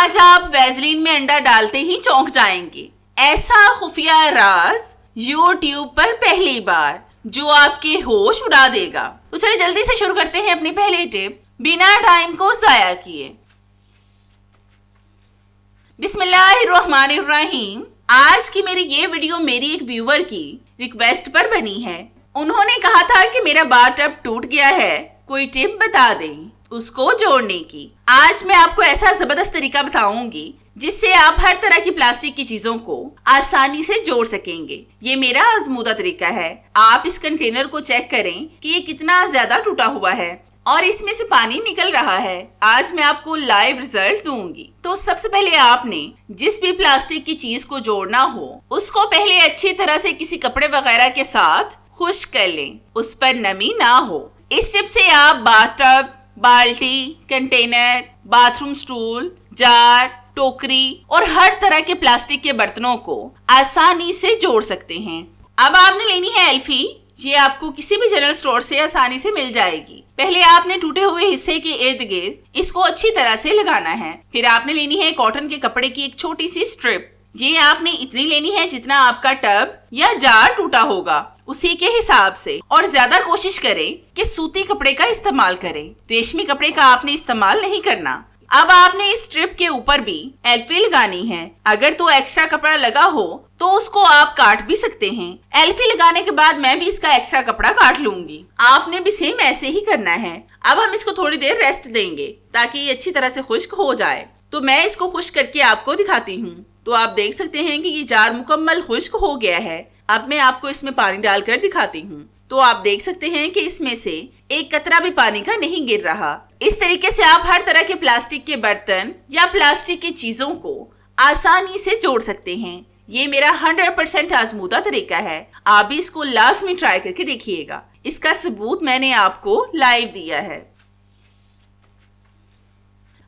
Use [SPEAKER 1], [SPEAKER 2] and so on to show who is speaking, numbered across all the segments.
[SPEAKER 1] आज आप वैसलीन में अंडा डालते ही चौंक जाएंगे। ऐसा खुफिया राज यूट्यूब पर पहली बार जो आपके होश उड़ा देगा। तो चलिए जल्दी से शुरू करते हैं अपनी पहली टिप बिना टाइम को जाया किए। बिस्मिल्लाहिर्रहमानिर्रहीम। आज की मेरी ये वीडियो मेरी एक व्यूअर की रिक्वेस्ट पर बनी है। उन्होंने कहा था कि मेरा बाथटब टूट गया है, कोई टिप बता दें उसको जोड़ने की। आज मैं आपको ऐसा जबरदस्त तरीका बताऊंगी जिससे आप हर तरह की प्लास्टिक की चीजों को आसानी से जोड़ सकेंगे। ये मेरा आजमूदा तरीका है। आप इस कंटेनर को चेक करें कि ये कितना ज्यादा टूटा हुआ है और इसमें से पानी निकल रहा है। आज मैं आपको लाइव रिजल्ट दूंगी। तो सबसे पहले आपने जिस भी प्लास्टिक की चीज को जोड़ना हो उसको पहले अच्छी तरह से किसी कपड़े वगैरह के साथ खुश्क कर लें, उस पर नमी ना हो। इस टिप से आप बाथटब, बाल्टी, कंटेनर, बाथरूम स्टूल, जार, टोकरी और हर तरह के प्लास्टिक के बर्तनों को आसानी से जोड़ सकते हैं। अब आपने लेनी है एल्फी। ये आपको किसी भी जनरल स्टोर से आसानी से मिल जाएगी। पहले आपने टूटे हुए हिस्से के इर्द गिर्द इसको अच्छी तरह से लगाना है। फिर आपने लेनी है कॉटन के कपड़े की एक छोटी सी स्ट्रिप। ये आपने इतनी लेनी है जितना आपका टब या जार टूटा होगा, उसी के हिसाब से। और ज्यादा कोशिश करें कि सूती कपड़े का इस्तेमाल करें, रेशमी कपड़े का आपने इस्तेमाल नहीं करना। अब आपने इस स्ट्रिप के ऊपर भी एल्फी लगानी है। अगर तो एक्स्ट्रा कपड़ा लगा हो तो उसको आप काट भी सकते हैं। एल्फी लगाने के बाद मैं भी इसका एक्स्ट्रा कपड़ा काट लूंगी। आपने भी सेम ऐसे ही करना है। अब हम इसको थोड़ी देर रेस्ट देंगे ताकि ये अच्छी तरह से खुश्क हो जाए। तो मैं इसको खुश्क करके आपको दिखाती हूँ। तो आप देख सकते हैं कि ये जार मुकम्मल खुश्क हो गया है। अब मैं आपको इसमें पानी डालकर दिखाती हूँ। तो आप देख सकते हैं कि इसमें से एक कतरा भी पानी का नहीं गिर रहा। इस तरीके से आप हर तरह के प्लास्टिक के बर्तन या प्लास्टिक की चीजों को आसानी से जोड़ सकते हैं। ये मेरा 100% आजमूदा तरीका है। आप भी इसको लाजमी ट्राई करके देखिएगा। इसका सबूत मैंने आपको लाइव दिया है।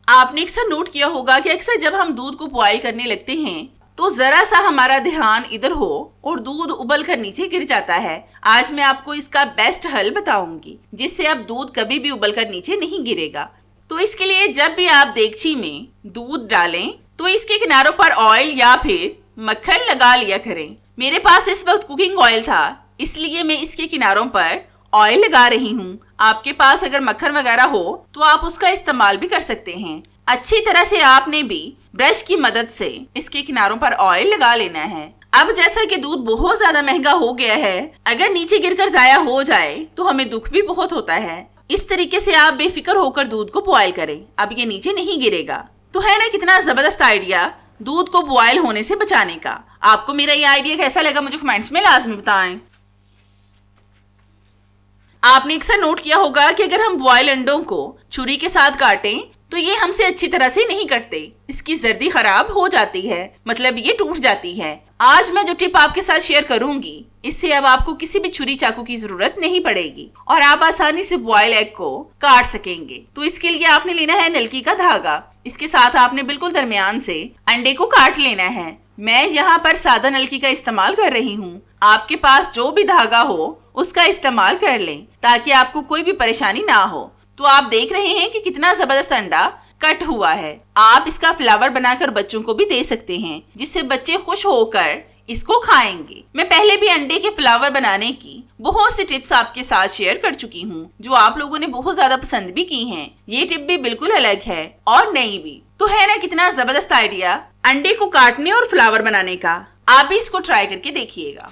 [SPEAKER 1] आपने अक्सर नोट किया होगा कि अक्सर जब हम दूध को बॉयल करने लगते हैं तो जरा सा हमारा ध्यान इधर हो और दूध उबल कर नीचे गिर जाता है। आज मैं आपको इसका बेस्ट हल बताऊंगी जिससे अब दूध कभी भी उबल कर नीचे नहीं गिरेगा। तो इसके लिए जब भी आप देगची में दूध डालें तो इसके किनारों पर ऑयल या फिर मक्खन लगा लिया करें। मेरे पास इस वक्त कुकिंग ऑयल था इसलिए मैं इसके किनारों पर ऑयल लगा रही हूँ। आपके पास अगर मक्खन वगैरह हो तो आप उसका इस्तेमाल भी कर सकते हैं। अच्छी तरह से आपने भी ब्रश की मदद से इसके किनारों पर ऑयल लगा लेना है। अब जैसा कि दूध बहुत ज्यादा महंगा हो गया है, अगर नीचे गिरकर जाया हो जाए तो हमें दुख भी बहुत होता है। इस तरीके से आप बेफिक्र होकर दूध को बॉयल करें। अब ये नीचे नहीं गिरेगा। तो है ना कितना जबरदस्त आइडिया दूध को बॉयल होने से बचाने का। आपको मेरा ये आइडिया कैसा लगा मुझे कमेंट्स में लाजमी बताएं। आपने अक्सर नोट किया होगा कि अगर हम बॉयल अंडों को छुरी के साथ काटें तो ये हमसे अच्छी तरह से नहीं कटते। इसकी जर्दी खराब हो जाती है, मतलब ये टूट जाती है। आज मैं जो टिप आपके साथ शेयर करूंगी इससे अब आपको किसी भी छुरी चाकू की जरूरत नहीं पड़ेगी और आप आसानी से बॉयल एग को काट सकेंगे। तो इसके लिए आपने लेना है नलकी का धागा। इसके साथ आपने बिल्कुल दरमियान से अंडे को काट लेना है। मैं यहाँ पर सादा नलकी का इस्तेमाल कर रही हूँ। आपके पास जो भी धागा हो उसका इस्तेमाल कर लें ताकि आपको कोई भी परेशानी ना हो। तो आप देख रहे हैं कि कितना जबरदस्त अंडा कट हुआ है। आप इसका फ्लावर बनाकर बच्चों को भी दे सकते हैं जिससे बच्चे खुश होकर इसको खाएंगे। मैं पहले भी अंडे के फ्लावर बनाने की बहुत सी टिप्स आपके साथ शेयर कर चुकी हूँ जो आप लोगों ने बहुत ज्यादा पसंद भी की हैं। ये टिप भी बिल्कुल अलग है और नई भी। तो है ना कितना जबरदस्त आइडिया अंडे को काटने और फ्लावर बनाने का। आप भी इसको ट्राई करके देखिएगा।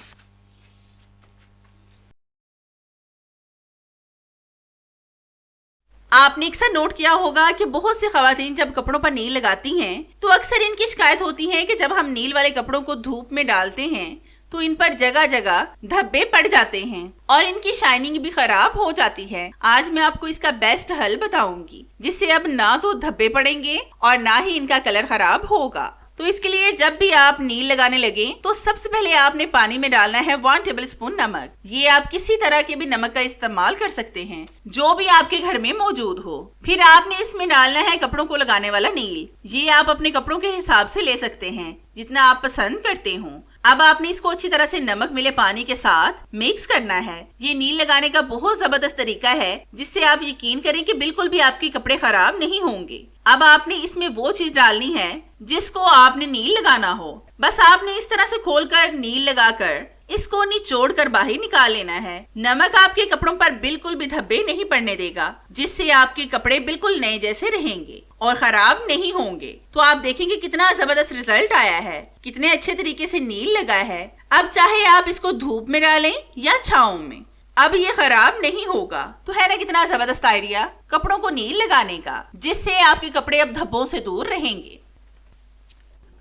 [SPEAKER 1] आपने अक्सर नोट किया होगा कि बहुत सी खवातीन जब कपड़ों पर नील लगाती हैं तो अक्सर इनकी शिकायत होती है कि जब हम नील वाले कपड़ों को धूप में डालते हैं तो इन पर जगह जगह धब्बे पड़ जाते हैं और इनकी शाइनिंग भी खराब हो जाती है। आज मैं आपको इसका बेस्ट हल बताऊंगी जिससे अब ना तो धब्बे पड़ेंगे और ना ही इनका कलर खराब होगा। तो इसके लिए जब भी आप नील लगाने लगे तो सबसे पहले आपने पानी में डालना है 1 टेबलस्पून नमक। ये आप किसी तरह के भी नमक का इस्तेमाल कर सकते हैं जो भी आपके घर में मौजूद हो। फिर आपने इसमें डालना है कपड़ों को लगाने वाला नील। ये आप अपने कपड़ों के हिसाब से ले सकते हैं जितना आप पसंद करते हो। अब आपने इसको अच्छी तरह से नमक मिले पानी के साथ मिक्स करना है। ये नील लगाने का बहुत जबरदस्त तरीका है जिससे आप यकीन करें कि बिल्कुल भी आपके कपड़े खराब नहीं होंगे। अब आपने इसमें वो चीज डालनी है जिसको आपने नील लगाना हो। बस आपने इस तरह से खोलकर नील लगाकर इसको निचोड़ कर बाहर निकाल लेना है। नमक आपके कपड़ों पर बिल्कुल भी धब्बे नहीं पड़ने देगा, जिससे आपके कपड़े बिल्कुल नए जैसे रहेंगे और खराब नहीं होंगे। तो आप देखेंगे कितना जबरदस्त रिजल्ट आया है, कितने अच्छे तरीके से नील लगा है। अब चाहे आप इसको धूप में डालें या छांव में, अब ये खराब नहीं होगा। तो है ना कितना जबरदस्त आइडिया कपड़ों को नील लगाने का, जिससे आपके कपड़े अब धब्बों से दूर रहेंगे।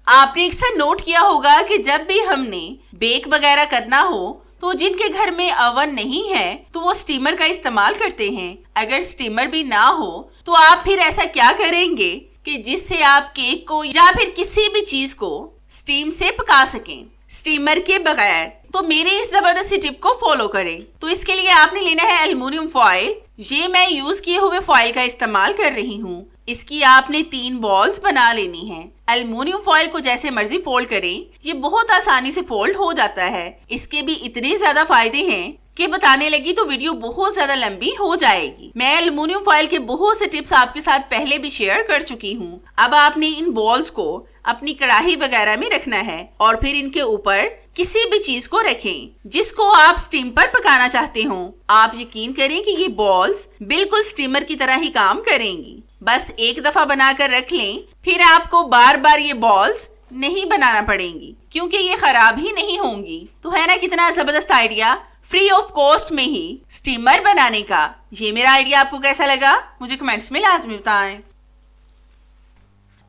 [SPEAKER 1] आपने अक्सर नोट किया होगा कि जब भी हमने बेक वगैरह करना हो तो जिनके घर में अवन नहीं है तो वो स्टीमर का इस्तेमाल करते हैं। अगर स्टीमर भी ना हो तो आप फिर ऐसा क्या करेंगे कि जिससे आप केक को या फिर किसी भी चीज को स्टीम से पका सकें स्टीमर के बगैर। तो मेरे इस जबरदस्त टिप को फॉलो करें। तो इसके लिए आपने लेना है एल्युमिनियम फॉइल। ये मैं यूज किए हुए फॉइल का इस्तेमाल कर रही हूँ। इसकी आपने 3 बॉल्स बना लेनी है। एल्युमिनियम फॉइल को जैसे मर्जी फोल्ड करें, ये बहुत आसानी से फोल्ड हो जाता है। इसके भी इतने ज्यादा फायदे हैं कि बताने लगी तो वीडियो बहुत ज्यादा लंबी हो जाएगी। मैं एल्युमिनियम फॉइल के बहुत से टिप्स आपके साथ पहले भी शेयर कर चुकी हूँ। अब आपने इन बॉल्स को अपनी कढ़ाई वगैरह में रखना है और फिर इनके ऊपर किसी भी चीज को रखें जिसको आप स्टीम पर पकाना चाहते हो। आप यकीन करें कि ये बॉल्स बिल्कुल स्टीमर की तरह ही काम करेंगी। बस एक दफा बनाकर रख लें, फिर आपको बार बार ये बॉल्स नहीं बनाना पड़ेंगी क्योंकि ये खराब ही नहीं होंगी। तो है ना कितना जबरदस्त आइडिया फ्री ऑफ कॉस्ट में ही स्टीमर बनाने का। ये मेरा आइडिया आपको कैसा लगा मुझे कमेंट्स में लाजमी बताएं।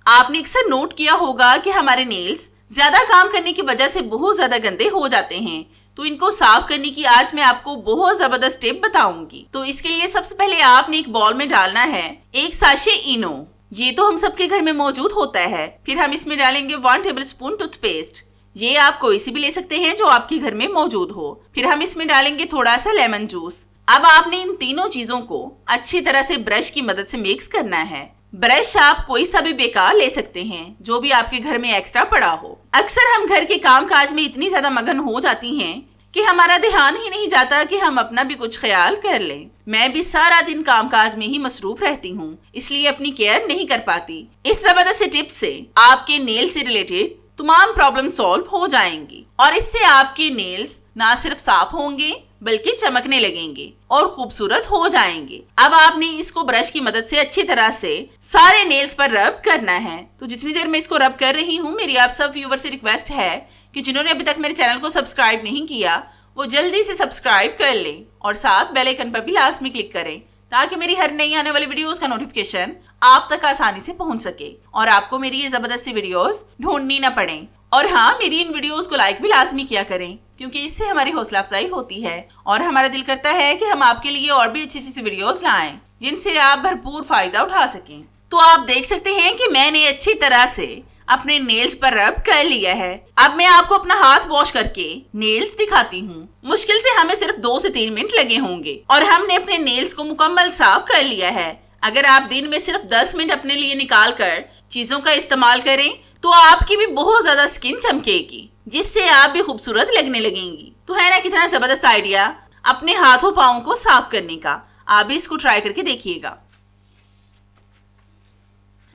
[SPEAKER 1] आपने अक्सर नोट किया होगा कि हमारे नेल्स ज्यादा काम करने की वजह से बहुत ज्यादा गंदे हो जाते हैं। तो इनको साफ करने की आज मैं आपको बहुत जबरदस्त टिप बताऊंगी। तो इसके लिए सबसे पहले आपने एक बॉल में डालना है 1 साशे इनो। ये तो हम सबके घर में मौजूद होता है। फिर हम इसमें डालेंगे 1 टेबलस्पून टूथपेस्ट। ये आप कोई सी भी ले सकते हैं जो आपके घर में मौजूद हो। फिर हम इसमें डालेंगे थोड़ा सा लेमन जूस। अब आपने इन तीनों चीजों को अच्छी तरह से ब्रश की मदद से मिक्स करना है। ब्रश आप कोई सा भी बेकार ले सकते हैं जो भी आपके घर में एक्स्ट्रा पड़ा हो। अक्सर हम घर के काम काज में इतनी ज्यादा मगन हो जाती हैं कि हमारा ध्यान ही नहीं जाता कि हम अपना भी कुछ ख्याल कर लें। मैं भी सारा दिन कामकाज में ही मसरूफ रहती हूँ, इसलिए अपनी केयर नहीं कर पाती। इस जबरदस्त टिप से आपके नेल से रिलेटेड तमाम प्रॉब्लम सॉल्व हो जाएंगी और इससे आपके नेल्स ना सिर्फ साफ होंगे बल्कि चमकने लगेंगे और खूबसूरत हो जाएंगे। अब आपने इसको ब्रश की मदद से अच्छी तरह से सारे नेल्स पर रब करना है। तो जितनी देर मैं इसको रब कर रही हूँ, मेरी आप सब व्यूअर से रिक्वेस्ट है कि जिन्होंने अभी तक मेरे चैनल को सब्सक्राइब नहीं किया वो जल्दी से सब्सक्राइब कर लें और साथ बेल आइकन पर भी लाजमी क्लिक करें ताकि मेरी हर नई आने वाली वीडियोस का नोटिफिकेशन आप तक आसानी से पहुंच सके और आपको मेरी ये जबरदस्त वीडियोस ढूंढनी न पड़े। और हाँ, मेरी इन वीडियोस को लाइक भी लाजमी किया करें क्योंकि इससे हमारी हौसला अफजाई होती है और हमारा दिल करता है कि हम आपके लिए और भी अच्छी अच्छी वीडियोस लाएं जिनसे आप भरपूर फायदा उठा सकें। तो आप देख सकते हैं कि मैंने अच्छी तरह से अपने नेल्स पर रब कर लिया है। अब मैं आपको अपना हाथ वॉश करके नेल्स दिखाती हूँ। मुश्किल से हमें सिर्फ 2 से 3 मिनट लगे होंगे और हमने अपने नेल्स को मुकम्मल साफ कर लिया है। अगर आप दिन में सिर्फ 10 मिनट अपने लिए निकाल कर चीजों का इस्तेमाल करें तो आपकी भी बहुत ज्यादा स्किन चमकेगी जिससे आप भी खूबसूरत लगने लगेंगी। तो है ना कितना जबरदस्त आइडिया अपने हाथों पाँव को साफ करने का। आप भी इसको ट्राई करके देखिएगा।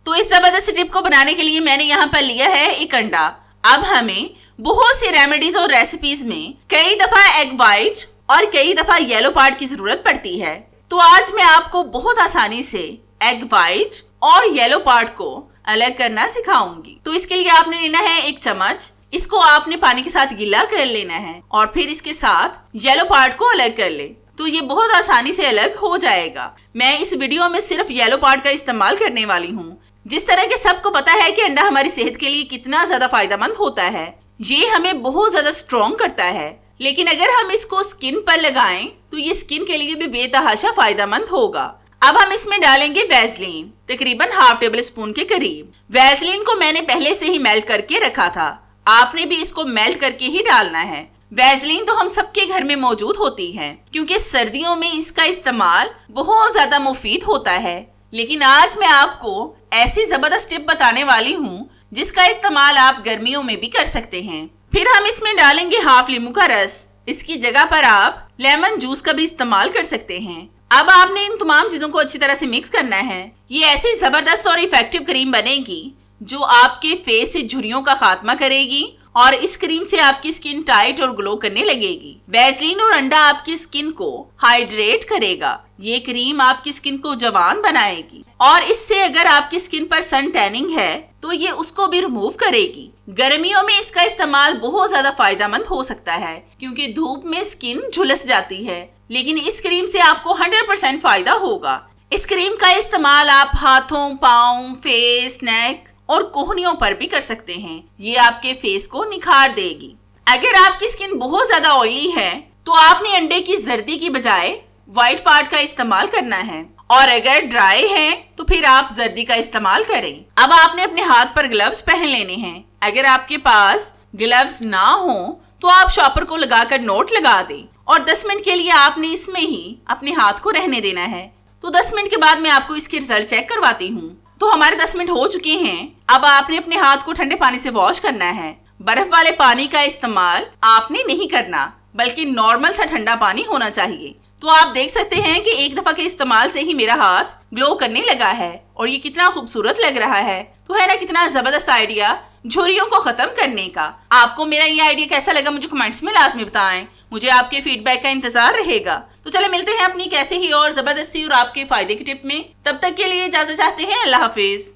[SPEAKER 1] तो इस जबरदस्त टिप को बनाने के लिए मैंने यहाँ पर लिया है एक अंडा। अब हमें बहुत सी रेमेडीज और रेसिपीज में कई दफा एग व्हाइट और कई दफा येलो पार्ट की जरूरत पड़ती है। तो आज मैं आपको बहुत आसानी से एग व्हाइट और येलो पार्ट को अलग करना सिखाऊंगी। तो इसके लिए आपने लेना है 1 चम्मच। इसको आपने पानी के साथ गीला कर लेना है और फिर इसके साथ येलो पार्ट को अलग कर ले। तो ये बहुत आसानी से अलग हो जाएगा। मैं इस वीडियो में सिर्फ येलो पार्ट का इस्तेमाल करने वाली हूँ। जिस तरह के सबको पता है कि अंडा हमारी सेहत के लिए कितना ज्यादा फायदेमंद होता है, ये हमें बहुत ज्यादा स्ट्रॉन्ग करता है। लेकिन अगर हम इसको स्किन पर लगाएं तो ये स्किन के लिए भी बेतहाशा फायदेमंद होगा। अब हम इसमें डालेंगे वैसलीन, तकरीबन ½ टेबल स्पून के करीब। वैसलीन को मैंने पहले से ही मेल्ट करके रखा था। आपने भी इसको मेल्ट करके ही डालना है। वैसलीन तो हम सबके घर में मौजूद होती है क्योंकि सर्दियों में इसका इस्तेमाल बहुत ज्यादा मुफीद होता है। लेकिन आज मैं आपको ऐसी जबरदस्त टिप बताने वाली हूँ जिसका इस्तेमाल आप गर्मियों में भी कर सकते हैं। फिर हम इसमें डालेंगे हाफ नींबू का रस। इसकी जगह पर आप लेमन जूस का भी इस्तेमाल कर सकते हैं। अब आपने इन तमाम चीजों को अच्छी तरह से मिक्स करना है। ये ऐसी जबरदस्त और इफेक्टिव क्रीम बनेगी जो आपके फेस से झुर्रियों का खात्मा करेगी और इस क्रीम से आपकी स्किन टाइट और ग्लो करने लगेगी। वैसलीन और अंडा आपकी स्किन को हाइड्रेट करेगा। ये क्रीम आपकी स्किन को जवान बनाएगी और इससे अगर आपकी स्किन पर सन टैनिंग है तो ये उसको भी रिमूव करेगी। गर्मियों में इसका इस्तेमाल बहुत ज्यादा फायदेमंद हो सकता है क्योंकि धूप में स्किन झुलस जाती है, लेकिन इस क्रीम से आपको 100% फायदा होगा। इस क्रीम का इस्तेमाल आप हाथों, पाँव, फेस, नेक और कोहनियों पर भी कर सकते हैं। ये आपके फेस को निखार देगी। अगर आपकी स्किन बहुत ज्यादा ऑयली है तो आपने अंडे की जर्दी की बजाय व्हाइट पार्ट का इस्तेमाल करना है और अगर ड्राई है तो फिर आप जर्दी का इस्तेमाल करें। अब आपने अपने हाथ पर ग्लव्स पहन लेने हैं। अगर आपके पास ग्लव्स ना हो तो आप शॉपर को लगाकर नोट लगा दें और 10 मिनट के लिए आपने इसमें ही अपने हाथ को रहने देना है। तो 10 मिनट के बाद मैं आपको इसके रिजल्ट चेक करवाती हूँ। तो हमारे 10 मिनट हो चुके हैं। अब आपने अपने हाथ को ठंडे पानी से वॉश करना है। बर्फ वाले पानी का इस्तेमाल आपने नहीं करना बल्कि नॉर्मल सा ठंडा पानी होना चाहिए। तो आप देख सकते हैं कि एक दफा के इस्तेमाल से ही मेरा हाथ ग्लो करने लगा है और ये कितना खूबसूरत लग रहा है। तो है ना कितना जबरदस्त आइडिया झुर्रियों को खत्म करने का। आपको मेरा ये आइडिया कैसा लगा मुझे कमेंट्स में लाजमी बताएं। मुझे आपके फीडबैक का इंतजार रहेगा। तो चले मिलते हैं अपनी कैसे ही और जबरदस्ती और आपके फायदे की टिप में। तब तक के लिए इजाजत चाहते हैं। अल्लाह हाफिज।